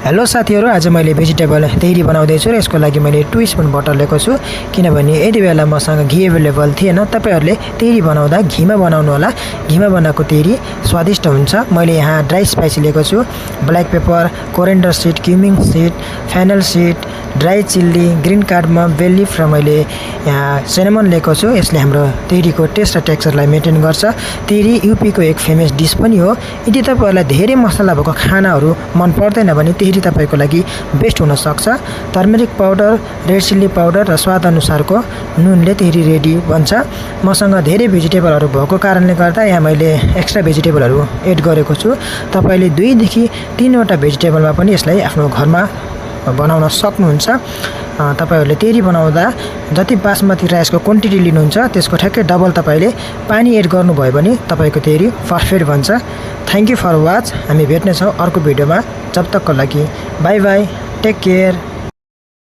Hello साथीहरु, आज मैले भेजिटेबल तेरी बनाउँदै छु र यसको लागि मैले 2 स्पुन बटर लिएको छु किनभने यति बेला मसँग घी अवेलेबल थिएन। तपाईहरुले तेरी बनाउँदा घीमा बनाउनु होला। घीमा बनाएको तेरी स्वादिष्ट हुन्छ। मैले यहाँ ड्राई स्पाइस लिएको छु, black pepper, coriander seed, cumin seed, fennel seed, dry chilli, green cardamom, bay leaf र मैले यहाँ सिनेमन लिएको छु। यसले हाम्रो तेरीको टेस्ट र टेक्सचरलाई मेन्टेन गर्छ। तेरी यूपी को एक फेमस डिश पनि हो। यदि तपाईहरुलाई धेरै मसला भएको खानाहरू मन पर्दैन भने तेरी तपाईको लागि बेस्ट हुन सक्छ। Turmeric powder, red chilli powder र स्वाद अनुसारको नुनले तेरी रेडी बन्छ। मसँग धेरै भेजिटेबलहरू भएको कारणले गर्दा यहाँ मैले एक्स्ट्रा भेजिटेबलहरू एड गरेको छु। तपाईले 2 देखि 3 वटा भेजिटेबलमा पनि यसलाई आफ्नो घरमा बनाउन सक्नुहुन्छ। तपाईहरुले तेरी बनाउँदा जति बासमती राइसको क्वान्टिटी लिनुहुन्छ त्यसको ठ्याक्कै डबल तपाईले पानी एड गर्नुभयो भने तपाईको तेरी परफेक्ट बन्छ। Thank you for watch. हामी भेट्ने छौं अर्को भिडियोमा। जब तकको लागि बाइ बाइ, टेक केयर।